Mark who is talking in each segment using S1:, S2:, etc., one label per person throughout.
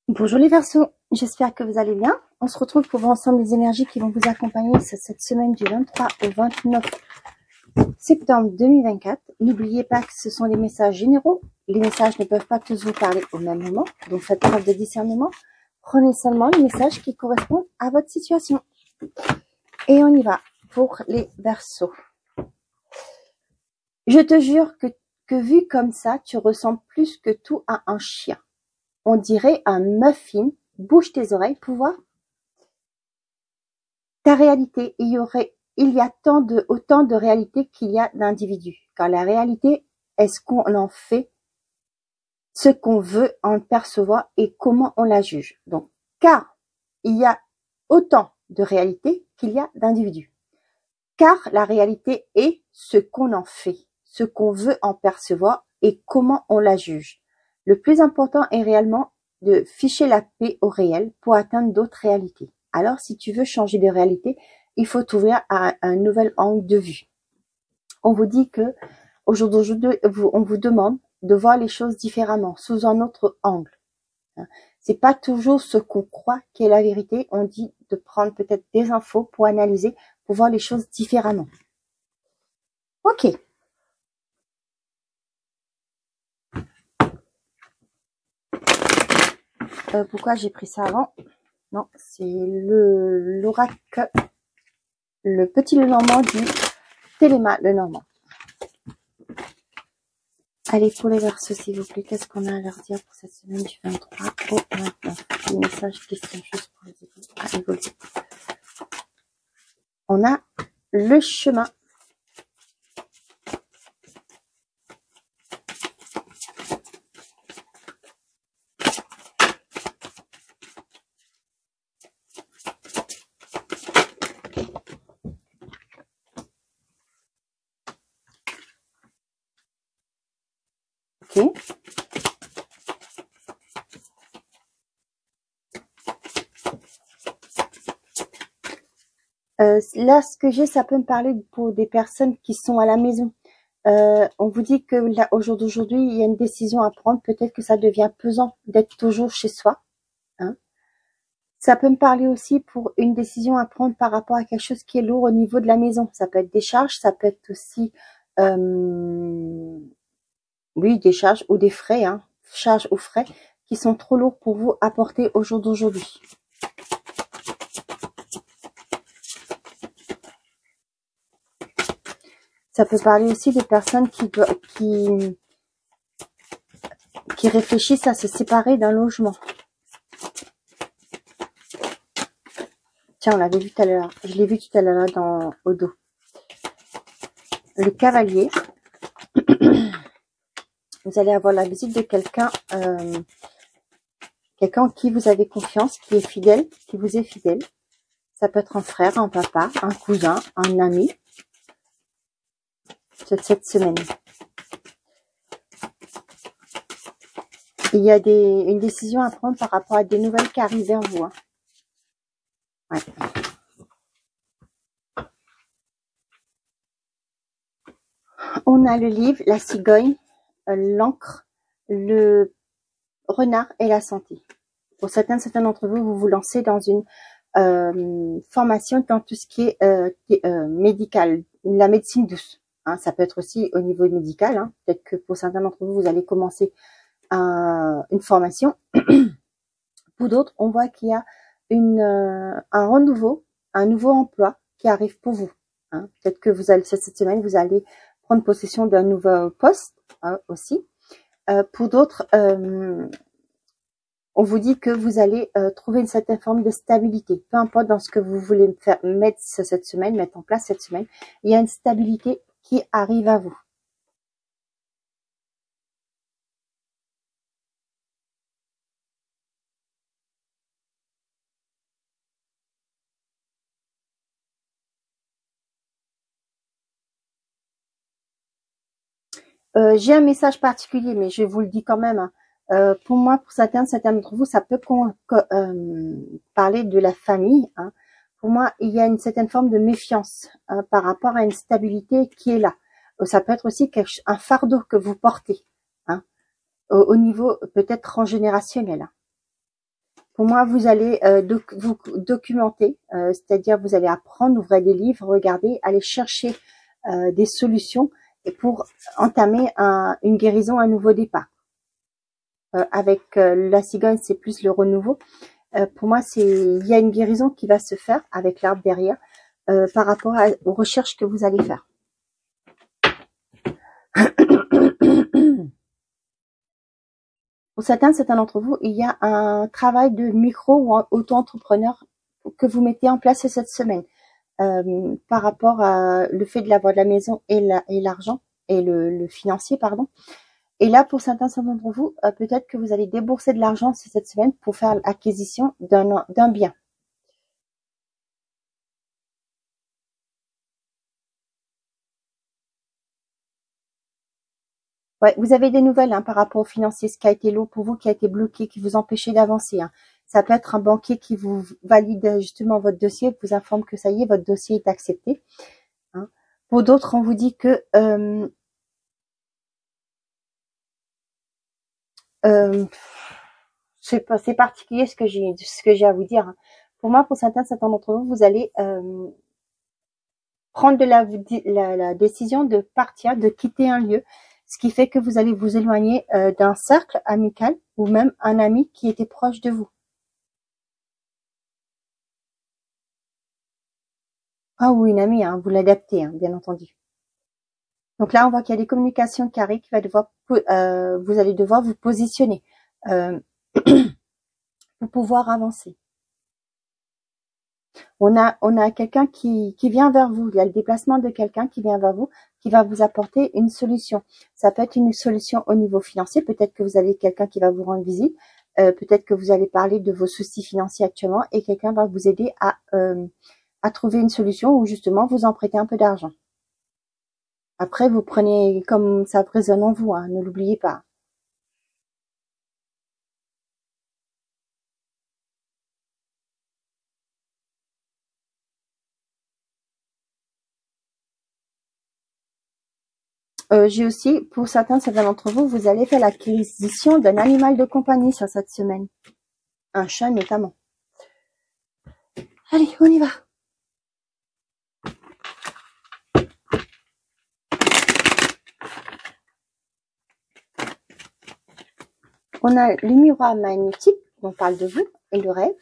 S1: Bonjour les Verseaux, j'espère que vous allez bien. On se retrouve pour voir ensemble les énergies qui vont vous accompagner cette semaine du 23 au 29 septembre 2024. N'oubliez pas que ce sont des messages généraux. Les messages ne peuvent pas tous vous parler au même moment, donc faites preuve de discernement. Prenez seulement les messages qui correspondent à votre situation. Et on y va pour les Verseaux. Je te jure que vu comme ça, tu ressembles plus que tout à un chien. On dirait un muffin. Bouge tes oreilles pour voir. Ta réalité, il y a autant de réalité qu'il y a d'individus. Car la réalité est ce qu'on en fait, ce qu'on veut en percevoir et comment on la juge. Donc, car il y a autant de réalité qu'il y a d'individus. Car la réalité est ce qu'on en fait, ce qu'on veut en percevoir et comment on la juge. Le plus important est réellement de ficher la paix au réel pour atteindre d'autres réalités. Alors, si tu veux changer de réalité, il faut t'ouvrir à un nouvel angle de vue. On vous dit que aujourd'hui, on vous demande de voir les choses différemment, sous un autre angle. C'est pas toujours ce qu'on croit qui est la vérité. On dit de prendre peut-être des infos pour analyser, pour voir les choses différemment. Ok. Pourquoi j'ai pris ça avant? Non, c'est l'oracle, le petit Lenormand du Téléma Lenormand. Allez, pour les Verseaux, s'il vous plaît, qu'est-ce qu'on a à leur dire pour cette semaine du 23 au 29? Des messages, questions, juste pour les aider à évoluer. On a le chemin. Ok. Là, ce que j'ai, ça peut me parler pour des personnes qui sont à la maison. On vous dit que là, au jour d'aujourd'hui, il y a une décision à prendre. Peut-être que ça devient pesant d'être toujours chez soi. Hein. Ça peut me parler aussi pour une décision à prendre par rapport à quelque chose qui est lourd au niveau de la maison. Ça peut être des charges, ça peut être aussi, oui, des charges ou des frais, hein, charges ou frais qui sont trop lourds pour vous à porter au jour d'aujourd'hui. Ça peut parler aussi des personnes qui réfléchissent à se séparer d'un logement. Tiens, on l'avait vu tout à l'heure. Je l'ai vu tout à l'heure au dos. Le cavalier. Vous allez avoir la visite de quelqu'un, quelqu'un en qui vous avez confiance, qui est fidèle, qui vous est fidèle. Ça peut être un frère, un papa, un cousin, un ami. Cette semaine. Il y a une décision à prendre par rapport à des nouvelles qui arrivent vers vous. Hein. Ouais. On a le livre, la cigogne, l'encre, le renard et la santé. Pour certains d'entre vous, vous vous lancez dans une formation dans tout ce qui est médical, la médecine douce. Hein, ça peut être aussi au niveau médical. Hein. Peut-être que pour certains d'entre vous, vous allez commencer une formation. Pour d'autres, on voit qu'il y a un renouveau, un nouveau emploi qui arrive pour vous. Hein. Peut-être que vous allez cette semaine, vous allez prendre possession d'un nouveau poste aussi. Pour d'autres, on vous dit que vous allez trouver une certaine forme de stabilité. Peu importe dans ce que vous voulez mettre cette semaine, mettre en place cette semaine, il y a une stabilité qui arrive à vous. J'ai un message particulier, mais je vous le dis quand même. Hein. Pour moi, pour certains d'entre vous, ça peut parler de la famille. Hein. Pour moi, il y a une certaine forme de méfiance par rapport à une stabilité qui est là. Ça peut être aussi un fardeau que vous portez, hein, au niveau peut-être transgénérationnel. Hein. Pour moi, vous allez vous documenter, c'est-à-dire vous allez apprendre, ouvrir des livres, regarder, aller chercher des solutions et pour entamer une guérison, un nouveau départ. Avec la cigogne, c'est plus le renouveau. Pour moi, il y a une guérison qui va se faire avec l'arbre derrière par rapport aux recherches que vous allez faire. Pour certains d'entre vous, il y a un travail de micro ou auto-entrepreneur que vous mettez en place cette semaine par rapport à le fait de l'avoir de la maison et l'argent et le financier, pardon. Et là, pour certains d'entre vous, peut-être que vous allez débourser de l'argent cette semaine pour faire l'acquisition d'un bien. Ouais, vous avez des nouvelles par rapport au financier, ce qui a été lourd pour vous, qui a été bloqué, qui vous empêchait d'avancer. Ça peut être un banquier qui vous valide justement votre dossier, vous informe que ça y est, votre dossier est accepté. Pour d'autres, on vous dit que c'est particulier ce que j'ai à vous dire. Pour moi, pour certains d'entre vous, vous allez prendre la décision de partir, de quitter un lieu, ce qui fait que vous allez vous éloigner d'un cercle amical ou même un ami qui était proche de vous. Ah oui, une amie, vous l'adaptez, bien entendu. Donc là, on voit qu'il y a des communications carrées qui va devoir, vous allez devoir vous positionner pour pouvoir avancer. On a quelqu'un qui vient vers vous. Il y a le déplacement de quelqu'un qui vient vers vous, qui va vous apporter une solution. Ça peut être une solution au niveau financier. Peut-être que vous avez quelqu'un qui va vous rendre visite. Peut-être que vous allez parler de vos soucis financiers actuellement et quelqu'un va vous aider à trouver une solution ou justement vous emprunter un peu d'argent. Après, vous prenez comme ça résonne en vous, ne l'oubliez pas. J'ai aussi, pour certains d'entre vous, vous allez faire l'acquisition d'un animal de compagnie sur cette semaine. Un chat notamment. Allez, on y va. On a le miroir magnétique, on parle de vous, et le rêve.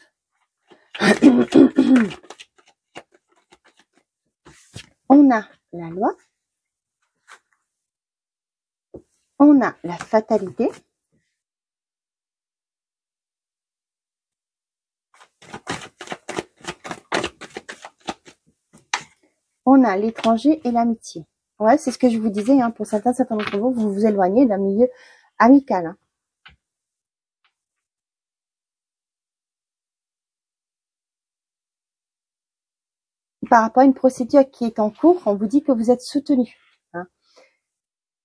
S1: On a la loi. On a la fatalité. On a l'étranger et l'amitié. Ouais, c'est ce que je vous disais, pour certains d'entre vous, vous vous éloignez d'un milieu amical. Par rapport à une procédure qui est en cours, on vous dit que vous êtes soutenu.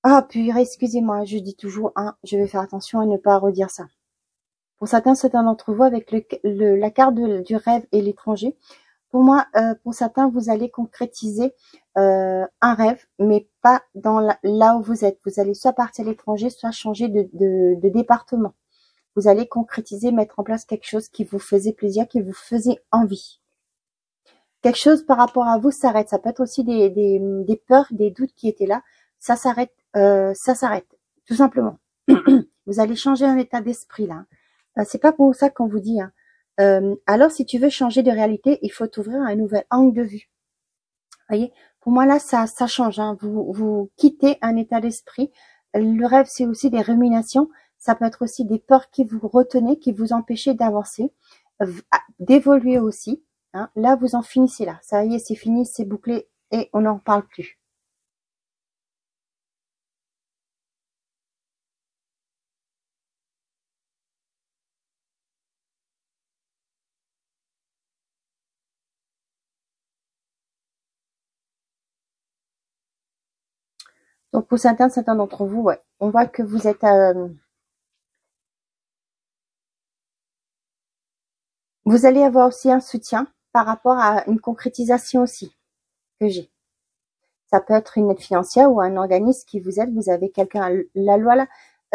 S1: Ah, puis excusez-moi, je dis toujours, je vais faire attention à ne pas redire ça. Pour certains d'entre vous, avec la carte du rêve et l'étranger, pour moi, pour certains, vous allez concrétiser un rêve, mais pas dans là où vous êtes. Vous allez soit partir à l'étranger, soit changer de département. Vous allez concrétiser, mettre en place quelque chose qui vous faisait plaisir, qui vous faisait envie. Quelque chose par rapport à vous s'arrête. Ça peut être aussi des peurs, des doutes qui étaient là. Ça s'arrête, tout simplement. Vous allez changer un état d'esprit là. C'est pas pour ça qu'on vous dit. Alors, si tu veux changer de réalité, il faut t'ouvrir à un nouvel angle de vue. Voyez, pour moi là, ça change. Vous quittez un état d'esprit. Le rêve, c'est aussi des ruminations. Ça peut être aussi des peurs qui vous retenaient, qui vous empêchaient d'avancer, d'évoluer aussi. Là, vous en finissez là. Ça y est, c'est fini, c'est bouclé et on n'en parle plus. Donc, pour certains d'entre vous, ouais, on voit que vous êtes... vous allez avoir aussi un soutien par rapport à une concrétisation aussi que j'ai. Ça peut être une aide financière ou un organisme qui vous aide. Vous avez quelqu'un, la loi là,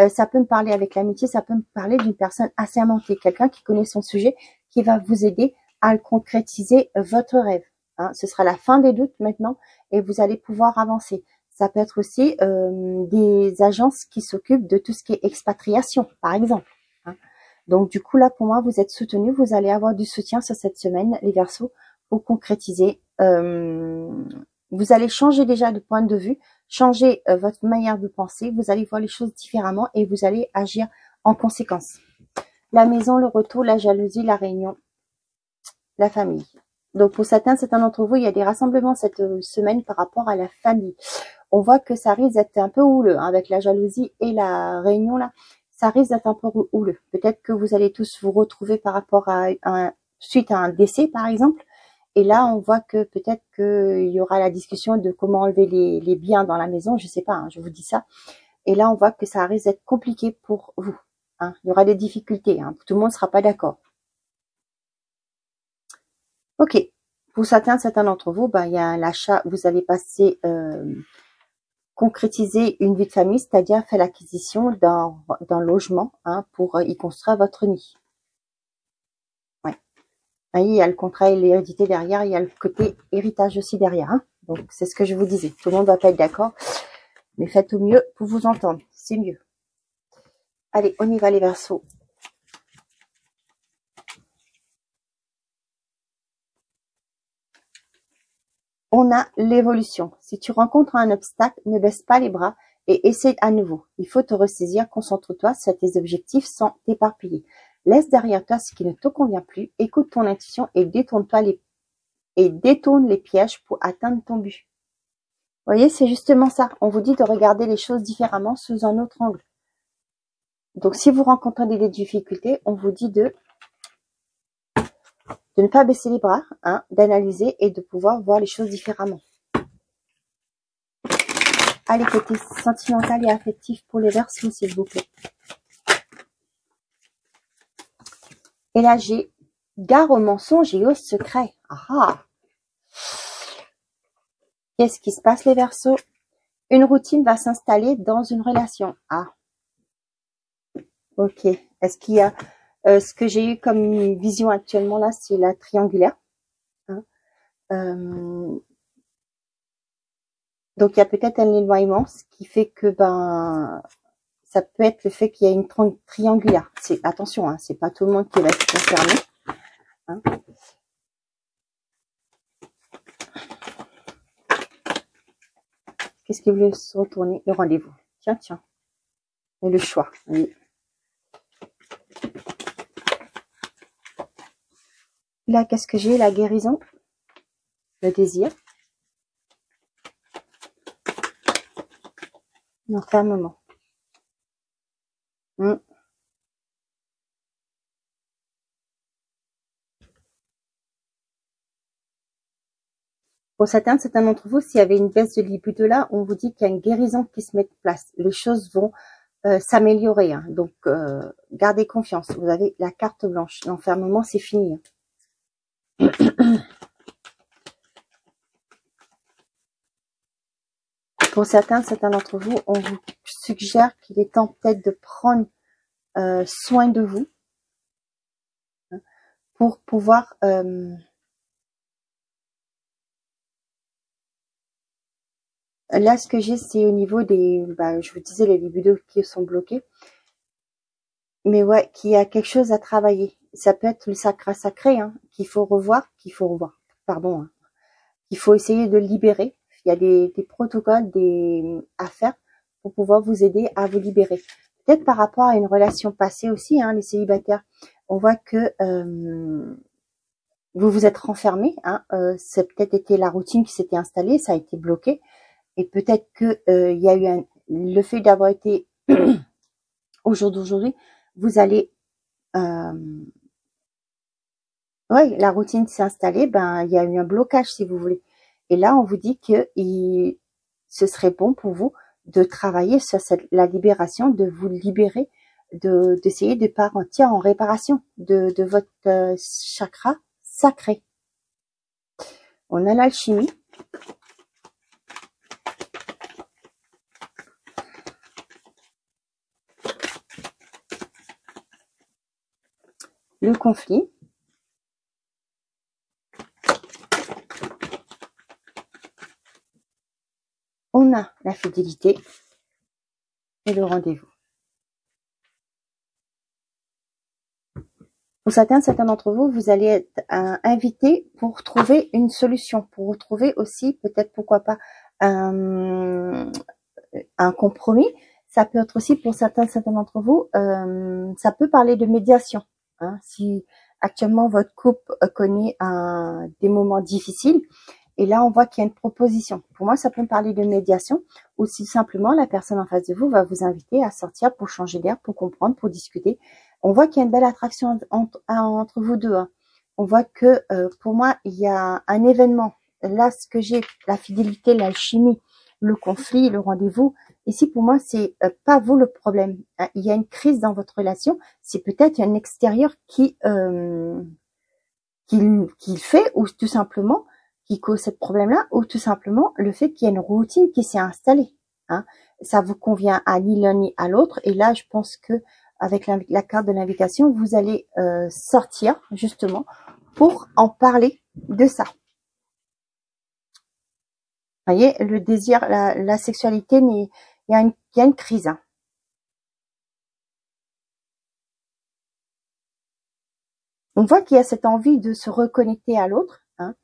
S1: Ça peut me parler avec l'amitié, ça peut me parler d'une personne assermentée, quelqu'un qui connaît son sujet, qui va vous aider à concrétiser votre rêve. Hein. Ce sera la fin des doutes maintenant et vous allez pouvoir avancer. Ça peut être aussi des agences qui s'occupent de tout ce qui est expatriation, par exemple. Hein. Donc du coup là, pour moi, vous êtes soutenus, vous allez avoir du soutien sur cette semaine, les Verseaux, pour concrétiser. Vous allez changer déjà de point de vue, changer votre manière de penser, vous allez voir les choses différemment et vous allez agir en conséquence. La maison, le retour, la jalousie, la réunion, la famille. Donc pour certains d'entre vous, il y a des rassemblements cette semaine par rapport à la famille. On voit que ça risque d'être un peu houleux, hein, avec la jalousie et la réunion là. Ça risque d'être un peu houleux. Peut-être que vous allez tous vous retrouver par rapport à suite à un décès par exemple. Et là, on voit que peut-être qu'il y aura la discussion de comment enlever les biens dans la maison. Je sais pas, hein, je vous dis ça. Et là, on voit que ça risque d'être compliqué pour vous. Hein. Il y aura des difficultés. Hein. Tout le monde ne sera pas d'accord. Ok. Pour certains d'entre vous, il y a l'achat. Vous avez passé, concrétiser une vie de famille, c'est-à-dire faire l'acquisition d'un logement pour y construire votre nid. Il y a le contrat et l'hérédité derrière, il y a le côté héritage aussi derrière. Hein. Donc, c'est ce que je vous disais. Tout le monde ne va pas être d'accord, mais faites au mieux pour vous entendre. C'est mieux. Allez, on y va les Verseaux. On a l'évolution. Si tu rencontres un obstacle, ne baisse pas les bras et essaie à nouveau. Il faut te ressaisir, concentre-toi sur tes objectifs sans t'éparpiller. Laisse derrière toi ce qui ne te convient plus, écoute ton intuition et détourne les pièges pour atteindre ton but. Vous voyez, c'est justement ça. On vous dit de regarder les choses différemment sous un autre angle. Donc, si vous rencontrez des difficultés, on vous dit de ne pas baisser les bras, d'analyser et de pouvoir voir les choses différemment. Allez, côté sentimental et affectif pour les Verseaux, s'il vous plaît. Et là, j'ai gare aux mensonges et aux secrets. Qu'est-ce qui se passe, les Verseaux? Une routine va s'installer dans une relation. Ok. Est-ce qu'il y a... ce que j'ai eu comme vision actuellement, là, c'est la triangulaire. Donc, il y a peut-être un éloignement, ce qui fait que, ça peut être le fait qu'il y a une triangulaire. Attention, c'est pas tout le monde qui va être concerné. Qu'est-ce qui voulait se retourner? Le rendez-vous. Tiens. Et le choix. Oui. Là, qu'est-ce que j'ai? La guérison. Le désir. L'enfermement. Pour certains d'entre vous, s'il y avait une baisse de libido là, on vous dit qu'il y a une guérison qui se met en place. Les choses vont s'améliorer. Donc, gardez confiance. Vous avez la carte blanche. L'enfermement, c'est fini. Pour certains d'entre vous, on vous suggère qu'il est temps peut-être de prendre soin de vous pour pouvoir... Là, ce que j'ai, c'est au niveau des... je vous disais, les libidos qui sont bloqués. Mais ouais, qu'il y a quelque chose à travailler. Ça peut être le sacré qu'il faut revoir, pardon, qu'il faut essayer de libérer. Il y a des protocoles à faire pour pouvoir vous aider à vous libérer. Peut-être par rapport à une relation passée aussi, les célibataires. On voit que vous vous êtes renfermés. C'est peut-être été la routine qui s'était installée, ça a été bloqué. Et peut-être que il y a eu le fait d'avoir été au jour d'aujourd'hui, vous allez la routine s'est installée, il y a eu un blocage si vous voulez. Et là, on vous dit que ce serait bon pour vous de travailler sur la libération, de vous libérer, d'essayer de partir en réparation de votre chakra sacré. On a l'alchimie. le conflit. On a la fidélité et le rendez-vous. Pour certains d'entre vous, vous allez être invités pour trouver une solution, pour retrouver aussi peut-être pourquoi pas un compromis. Ça peut être aussi pour certains d'entre vous, ça peut parler de médiation. Hein, si actuellement votre couple connaît des moments difficiles, et là on voit qu'il y a une proposition. Pour moi, ça peut me parler de médiation, ou si simplement la personne en face de vous va vous inviter à sortir pour changer d'air, pour comprendre, pour discuter. On voit qu'il y a une belle attraction entre vous deux. Hein. On voit que pour moi, il y a un événement. Là, ce que j'ai, la fidélité, l'alchimie, le conflit, le rendez-vous. Ici, pour moi, c'est pas vous le problème. Hein. Il y a une crise dans votre relation. C'est peut-être un extérieur qui fait, ou tout simplement qui cause ce problème-là, ou tout simplement le fait qu'il y a une routine qui s'est installée. Hein. Ça vous convient à ni l'un ni à l'autre. Et là, je pense que avec la carte de l'invitation, vous allez sortir justement pour en parler de ça. Vous voyez, le désir, la sexualité, il y a une crise. Hein. On voit qu'il y a cette envie de se reconnecter à l'autre. Hein.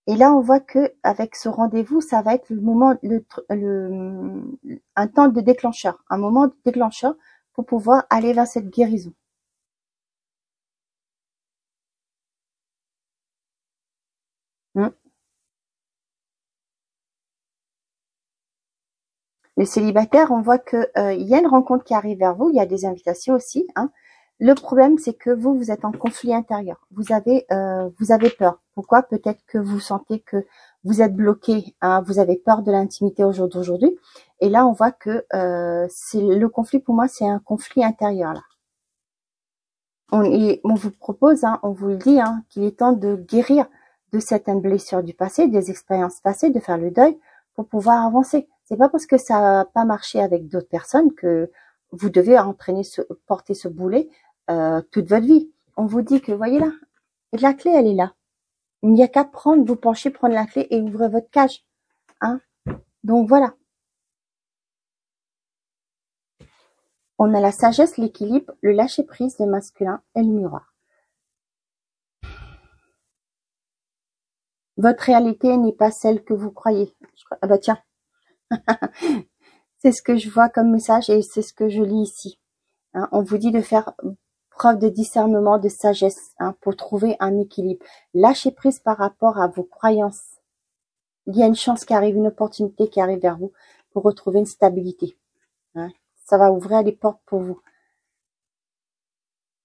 S1: Et là, on voit que avec ce rendez-vous, ça va être le moment, un temps de déclencheur, un moment de déclencheur pour pouvoir aller vers cette guérison. Les célibataires, on voit que il y a une rencontre qui arrive vers vous, il y a des invitations aussi. Hein. Le problème, c'est que vous êtes en conflit intérieur. Vous avez peur. Pourquoi? Peut-être que vous sentez que vous êtes bloqué. Hein, vous avez peur de l'intimité aujourd'hui. Et là, on voit que c'est le conflit. Pour moi, c'est un conflit intérieur là. On vous propose, hein, on vous le dit, hein, qu'il est temps de guérir de certaines blessures du passé, des expériences passées, de faire le deuil pour pouvoir avancer. C'est pas parce que ça n'a pas marché avec d'autres personnes que vous devez porter ce boulet toute votre vie. On vous dit que, voyez là, la clé, elle est là. Il n'y a qu'à vous pencher, prendre la clé et ouvrir votre cage. Hein. Donc voilà. On a la sagesse, l'équilibre, le lâcher-prise, le masculin et le miroir. Votre réalité n'est pas celle que vous croyez. Ah bah tiens. C'est ce que je vois comme message et c'est ce que je lis ici. Hein, on vous dit de faire preuve de discernement, de sagesse, hein, pour trouver un équilibre. Lâchez prise par rapport à vos croyances. Il y a une chance qui arrive, une opportunité qui arrive vers vous pour retrouver une stabilité. Hein. Ça va ouvrir les portes pour vous.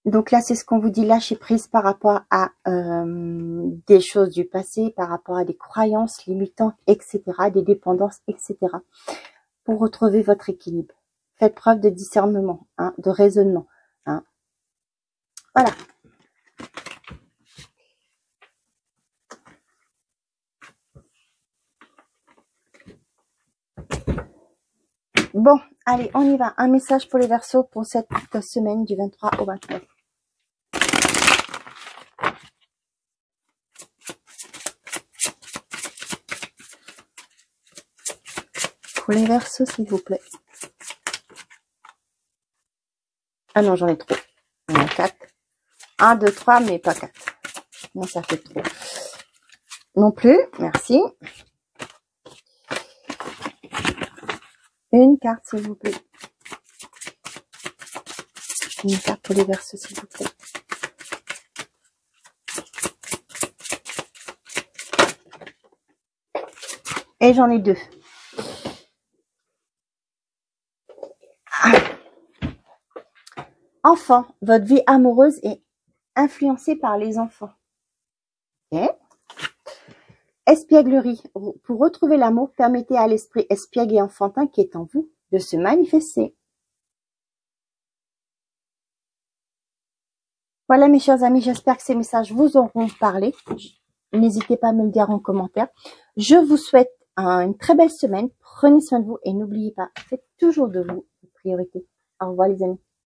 S1: Donc là, c'est ce qu'on vous dit, lâcher prise par rapport à des choses du passé, par rapport à des croyances limitantes, etc., des dépendances, etc., pour retrouver votre équilibre. Faites preuve de discernement, hein, de raisonnement. Hein. Voilà. Bon, allez, on y va. Un message pour les Verseaux pour cette semaine du 23 au 29. Pour les Verseaux, s'il vous plaît. Ah non, j'en ai trop. Il y en a 4. 1, 2, 3, mais pas 4. Non, ça fait trop. Non plus, merci. Une carte, s'il vous plaît. Une carte pour les Verseaux, s'il vous plaît. Et j'en ai 2. Enfant, votre vie amoureuse est influencée par les enfants. Okay. Espièglerie. Pour retrouver l'amour, permettez à l'esprit espiègle et enfantin qui est en vous de se manifester. Voilà mes chers amis, j'espère que ces messages vous auront parlé. N'hésitez pas à me le dire en commentaire. Je vous souhaite une très belle semaine. Prenez soin de vous et n'oubliez pas, faites toujours de vous une priorité. Au revoir les amis.